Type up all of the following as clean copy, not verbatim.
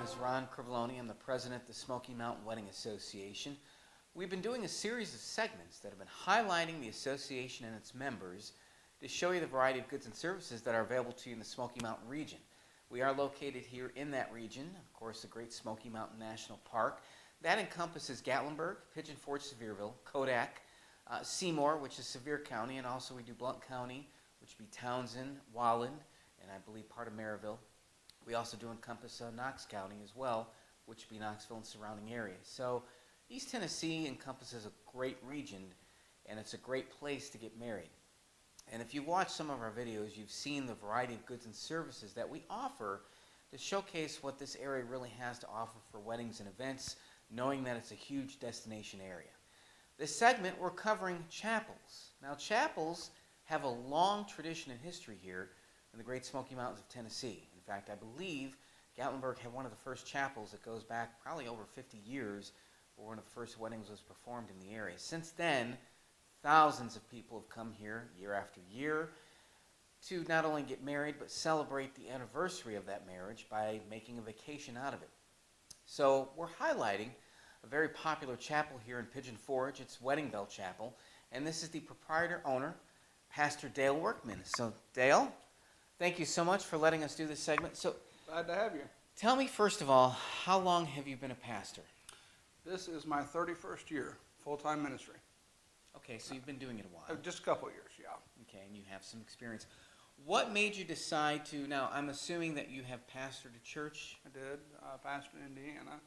is Ron Crivoloni. I'm the president of the Smoky Mountain Wedding Association. We've been doing a series of segments that have been highlighting the association and its members to show you the variety of goods and services that are available to you in the Smoky Mountain region. We are located here in that region, of course, the Great Smoky Mountain National Park. That encompasses Gatlinburg, Pigeon Forge, Sevierville, Kodak, Seymour, which is Sevier County, and also we do Blount County, which would be Townsend, Wallen, and I believe part of Maryville. We also do encompass Knox County as well, which would be Knoxville and surrounding areas. So East Tennessee encompasses a great region, and it's a great place to get married. And if you've watched some of our videos, you've seen the variety of goods and services that we offer to showcase what this area really has to offer for weddings and events, knowing that it's a huge destination area. This segment, we're covering chapels. Now, chapels have a long tradition and history here in the Great Smoky Mountains of Tennessee. In fact, I believe Gatlinburg had one of the first chapels that goes back probably over 50 years where one of the first weddings was performed in the area. Since then, thousands of people have come here year after year to not only get married but celebrate the anniversary of that marriage by making a vacation out of it. So we're highlighting a very popular chapel here in Pigeon Forge. It's Wedding Bell Chapel, and this is the proprietor owner, Pastor Dale Workman. So Dale, thank you so much for letting us do this segment. So Glad to have you. tell me, first of all, how long have you been a pastor? This is my 31st year, full-time ministry. Okay, so you've been doing it a while. Just a couple years, yeah. Okay, and you have some experience. What made you decide to, now I'm assuming that you have pastored a church? I did, pastor in Indiana,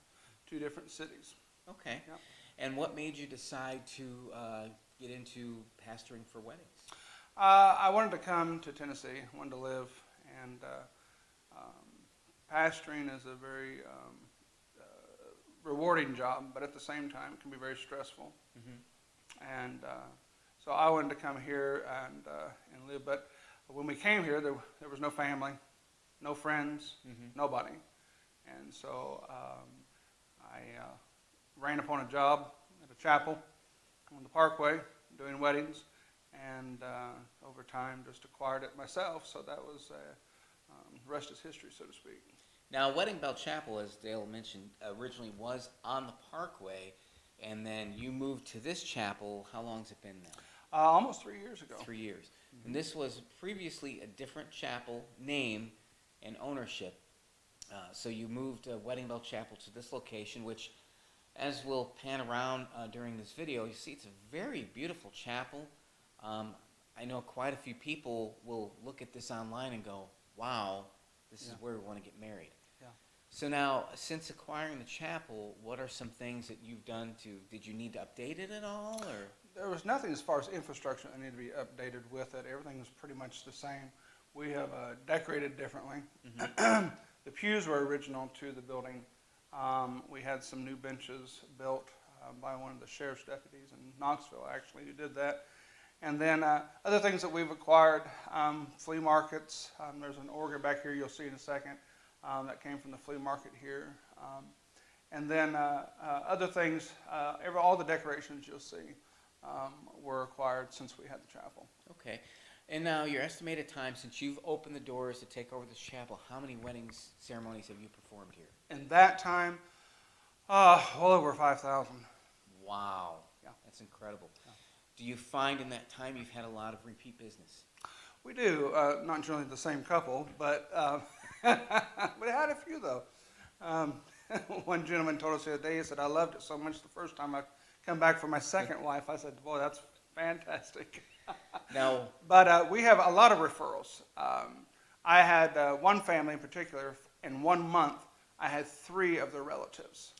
2 different cities. Okay. Yep. And what made you decide to get into pastoring for weddings? I wanted to come to Tennessee, wanted to live, and pastoring is a very rewarding job, but at the same time it can be very stressful. Mm-hmm. And so I wanted to come here and live, but when we came here, there was no family, no friends, nobody. And so I ran upon a job at a chapel on the Parkway doing weddings, and over time just acquired it myself. So that was the rest is history, so to speak. Now, Wedding Bell Chapel, as Dale mentioned, originally was on the Parkway, and then you moved to this chapel. How long has it been now? Almost 3 years ago. 3 years. And this was previously a different chapel name and ownership. So you moved Wedding Bell Chapel to this location, which, as we'll pan around during this video, you see it's a very beautiful chapel. I know quite a few people will look at this online and go, wow, this is where we want to get married. Yeah. So now, since acquiring the chapel, what are some things that you've done did you need to update it at all? Or? There was nothing as far as infrastructure that needed to be updated with it. Everything was pretty much the same. We have decorated differently. Mm-hmm. The pews were original to the building. We had some new benches built by one of the sheriff's deputies in Knoxville, actually, who did that. And then other things that we've acquired, flea markets. There's an organ back here you'll see in a second that came from the flea market here. And then other things, all the decorations you'll see were acquired since we had the chapel. Okay. And now your estimated time since you've opened the doors to take over this chapel, how many weddings ceremonies have you performed here? In that time, well over 5,000. Wow. Yeah. That's incredible. Yeah. Do you find in that time you've had a lot of repeat business? We do. Not generally the same couple, but we had a few, though. One gentleman told us the other day, he said, I loved it so much the first time I come back for my second wife. I said, boy, that's fantastic. Now, but we have a lot of referrals. I had one family in particular, in 1 month, I had 3 of their relatives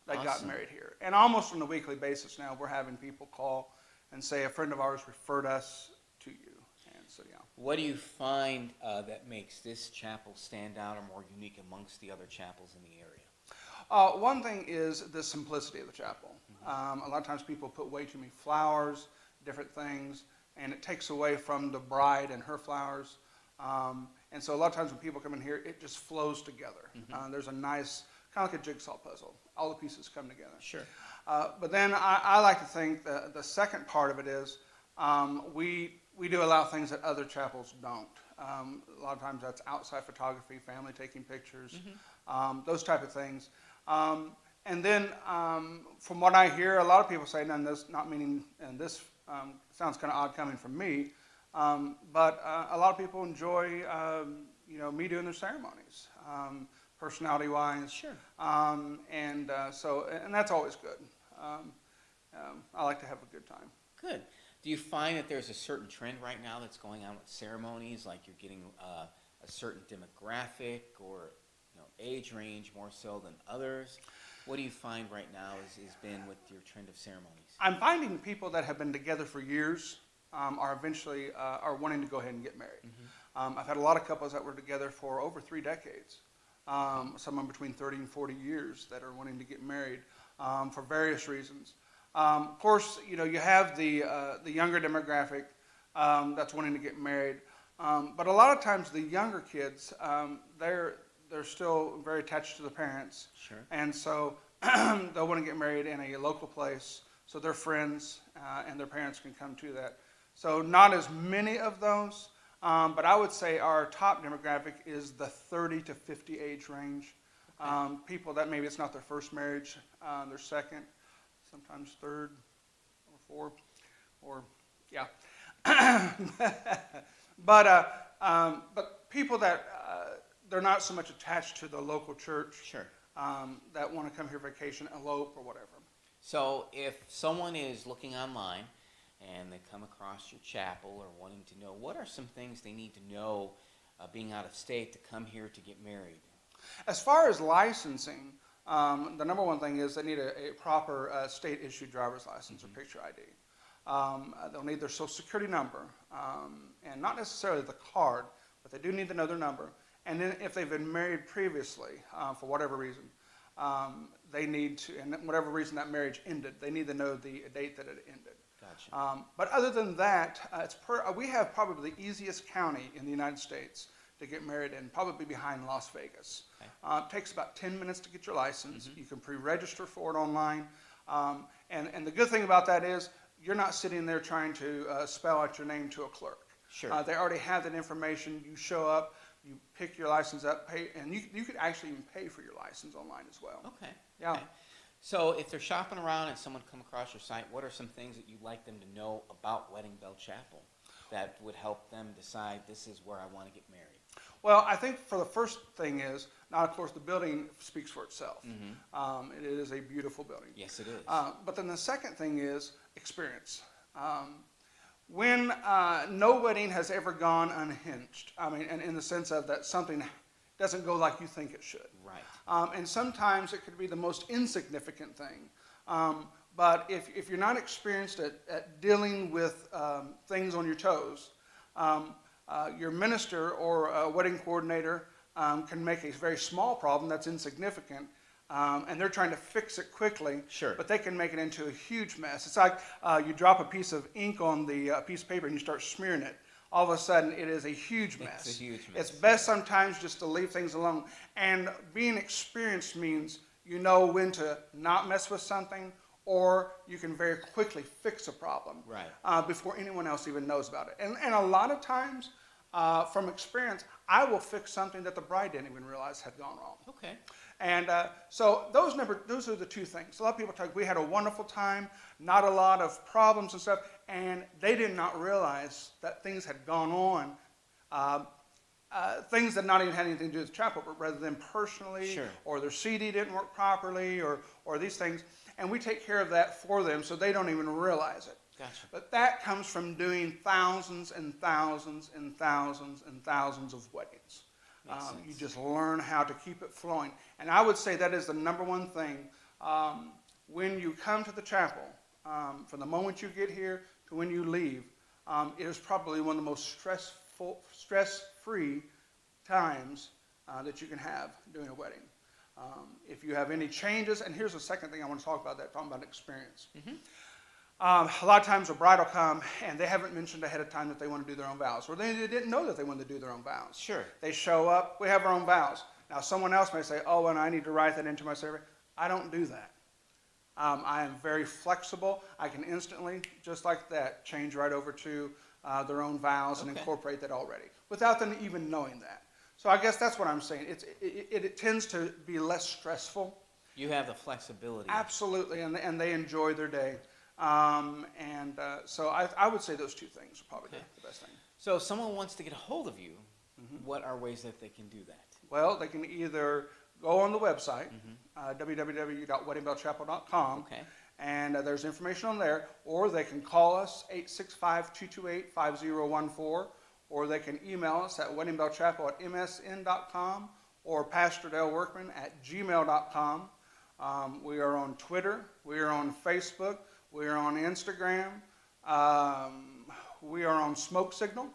that got married here. And almost on a weekly basis now, we're having people call and say, a friend of ours referred us to you. And so, yeah. What do you find that makes this chapel stand out or more unique amongst the other chapels in the area? One thing is the simplicity of the chapel. Mm-hmm. A lot of times people put way too many flowers, different things, and it takes away from the bride and her flowers. And so a lot of times when people come in here, it just flows together. Mm-hmm. There's a nice, kind of like a jigsaw puzzle. All the pieces come together. Sure. But then I like to think the second part of it is we we do allow things that other chapels don't. A lot of times that's outside photography, family taking pictures, those type of things. And then from what I hear, a lot of people say, and this not meaning, and this sounds kind of odd coming from me, but a lot of people enjoy, me doing their ceremonies, personality-wise. Sure. And that's always good. I like to have a good time. Good. Do you find that there's a certain trend right now that's going on with ceremonies, like you're getting a certain demographic or age range more so than others? What do you find right now has been with your trend of ceremonies? I'm finding people that have been together for years are eventually are wanting to go ahead and get married. I've had a lot of couples that were together for over 3 decades, someone between 30 and 40 years that are wanting to get married for various reasons. Of course, you have the younger demographic that's wanting to get married, but a lot of times the younger kids, they're still very attached to the parents. Sure. And so they'll want to get married in a local place so their friends and their parents can come to that. So not as many of those, but I would say our top demographic is the 30 to 50 age range. Okay. People that maybe it's not their first marriage, their second, sometimes third or fourth, or yeah. But people that they're not so much attached to the local church. Sure. That want to come here vacation, elope, or whatever. So if someone is looking online and they come across your chapel or wanting to know, what are some things they need to know being out of state to come here to get married? As far as licensing, the number one thing is they need a proper state-issued driver's license or picture ID. They'll need their social security number, and not necessarily the card, but they do need to know their number. And then if they've been married previously, for whatever reason, they need to, and whatever reason that marriage ended, they need to know the date that it ended. Gotcha. But other than that, we have probably the easiest county in the United States to get married in, probably behind Las Vegas. Okay. It takes about 10 minutes to get your license. You can pre-register for it online. And the good thing about that is you're not sitting there trying to spell out your name to a clerk. Sure. They already have that information. You show up, you pick your license up, pay, and you could actually even pay for your license online as well. Okay. Yeah. Okay. So if they're shopping around and someone come across your site, what are some things that you'd like them to know about Wedding Bell Chapel that would help them decide this is where I want to get married? Well, I think for the first thing is, now of course the building speaks for itself. It is a beautiful building. Yes, it is. But then the second thing is experience. When no wedding has ever gone unhinged, I mean, and in the sense of that something doesn't go like you think it should. Right. And sometimes it could be the most insignificant thing. But if you're not experienced at dealing with things on your toes, your minister or a wedding coordinator can make a very small problem that's insignificant, and they're trying to fix it quickly. Sure. But they can make it into a huge mess. It's like you drop a piece of ink on the piece of paper and you start smearing it. All of a sudden, it is a huge mess. It's a huge mess. It's best sometimes just to leave things alone. And being experienced means you know when to not mess with something, or you can very quickly fix a problem. Right. Before anyone else even knows about it. And a lot of times, from experience, I will fix something that the bride didn't even realize had gone wrong. Okay. And so those are the two things. A lot of people talk, we had a wonderful time, not a lot of problems and stuff, and they did not realize that things had gone on, things that not even had anything to do with the chapel, but rather than personally, Sure. or their CD didn't work properly, or these things. And we take care of that for them so they don't even realize it. Gotcha. But that comes from doing thousands and thousands and thousands and thousands of weddings. You just learn how to keep it flowing. And I would say that is the number one thing. When you come to the chapel, from the moment you get here to when you leave, it is probably one of the most stress-free times that you can have doing a wedding. If you have any changes, and here's the second thing I want to talk about, talking about experience. A lot of times a bride will come and they haven't mentioned ahead of time that they want to do their own vows, or they didn't know that they wanted to do their own vows. Sure. They show up, we have our own vows. Now someone else may say, oh, and I need to write that into my survey. I don't do that. I am very flexible. I can instantly, just like that, change right over to their own vows and Okay. incorporate that already, without them even knowing that. So I guess that's what I'm saying. It tends to be less stressful. You have the flexibility. Absolutely, and they enjoy their day. So I would say those two things are probably Okay. the best thing. So if someone wants to get a hold of you, Mm-hmm. what are ways that they can do that? Well, they can either go on the website, Mm-hmm. www.weddingbellchapel.com, Okay. and there's information on there, or they can call us, 865-228-5014, or they can email us at weddingbellchapel@msn.com, or pastordaleworkman@gmail.com. We are on Twitter, we are on Facebook, we are on Instagram, we are on Smoke Signal.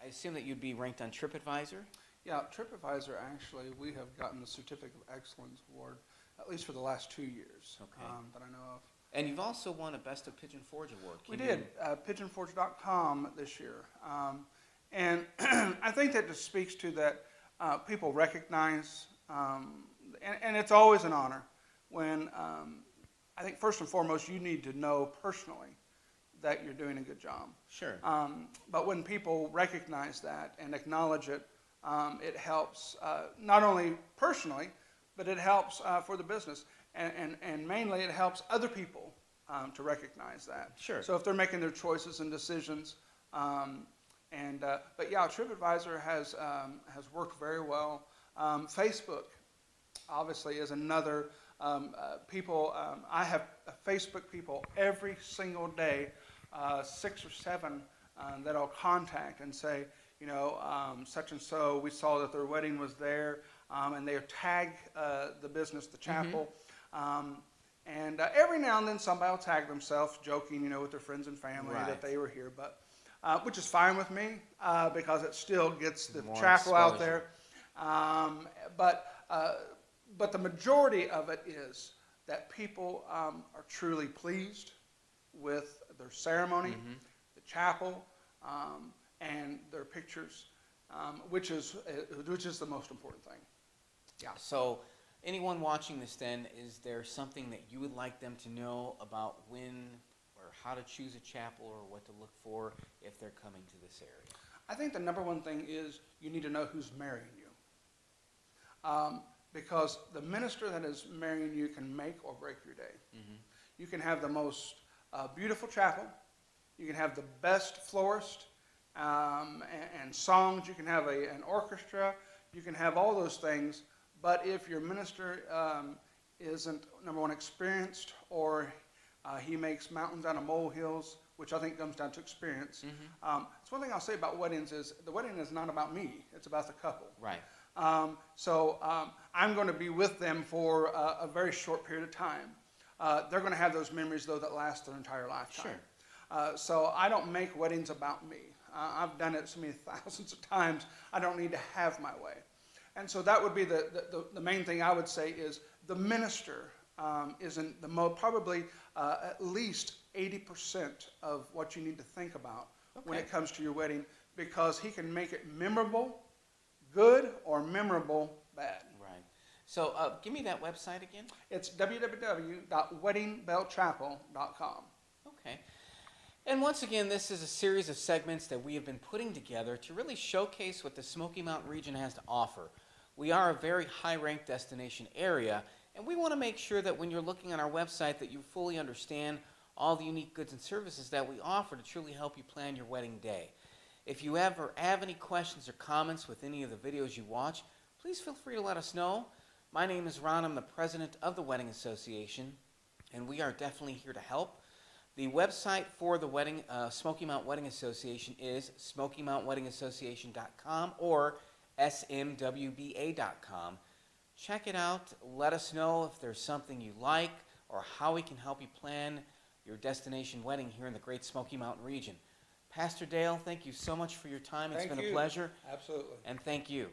I assume that you'd be ranked on TripAdvisor. Yeah, TripAdvisor, actually, we have gotten the Certificate of Excellence Award, at least for the last 2 years, Okay. that I know of. And you've also won a Best of Pigeon Forge award. We Can did, you- pigeonforge.com this year. And I think that just speaks to that people recognize, and it's always an honor when, I think first and foremost, you need to know personally that you're doing a good job. Sure. But when people recognize that and acknowledge it, it helps not only personally, but it helps for the business. And mainly it helps other people to recognize that. Sure. So if they're making their choices and decisions, but yeah, TripAdvisor has worked very well. Facebook, obviously, is another people. I have Facebook people every single day, 6 or 7 that I'll contact and say, such and so, we saw that their wedding was there, and they tag the business, the chapel. Every now and then somebody will tag themselves, joking, with their friends and family Right. that they were here, but which is fine with me because it still gets the More chapel out exposure. there. But the majority of it is that people are truly pleased with their ceremony, the chapel, and their pictures, which is the most important thing. Yeah. So anyone watching this then, is there something that you would like them to know about when or how to choose a chapel or what to look for if they're coming to this area? I think the number one thing is you need to know who's marrying you. Because the minister that is marrying you can make or break your day. You can have the most beautiful chapel. You can have the best florist and songs. You can have an orchestra. You can have all those things. But if your minister isn't, number one, experienced, or he makes mountains out of molehills, which I think comes down to experience. It's one thing I'll say about weddings is the wedding is not about me. It's about the couple. Right. So I'm going to be with them for a very short period of time. They're going to have those memories, though, that last their entire lifetime. So I don't make weddings about me. I've done it so many thousands of times. I don't need to have my way. And so that would be the main thing I would say is the minister isn't probably at least 80% of what you need to think about when it comes to your wedding, because he can make it memorable, good, or memorable, bad. Right. So give me that website again. It's www.weddingbellchapel.com. Okay. And once again, this is a series of segments that we have been putting together to really showcase what the Smoky Mountain region has to offer. We are a very high-ranked destination area, and we want to make sure that when you're looking on our website that you fully understand all the unique goods and services that we offer to truly help you plan your wedding day. If you ever have any questions or comments with any of the videos you watch, please feel free to let us know. My name is Ron. I'm the president of the Wedding Association, and we are definitely here to help. The website for the Smoky Mountain Wedding Association is SmokyMountainWeddingAssociation.com or smwba.com. Check it out. Let us know if there's something you like or how we can help you plan your destination wedding here in the Great Smoky Mountain region. Pastor Dale, thank you so much for your time. It's been a pleasure. Absolutely. And thank you.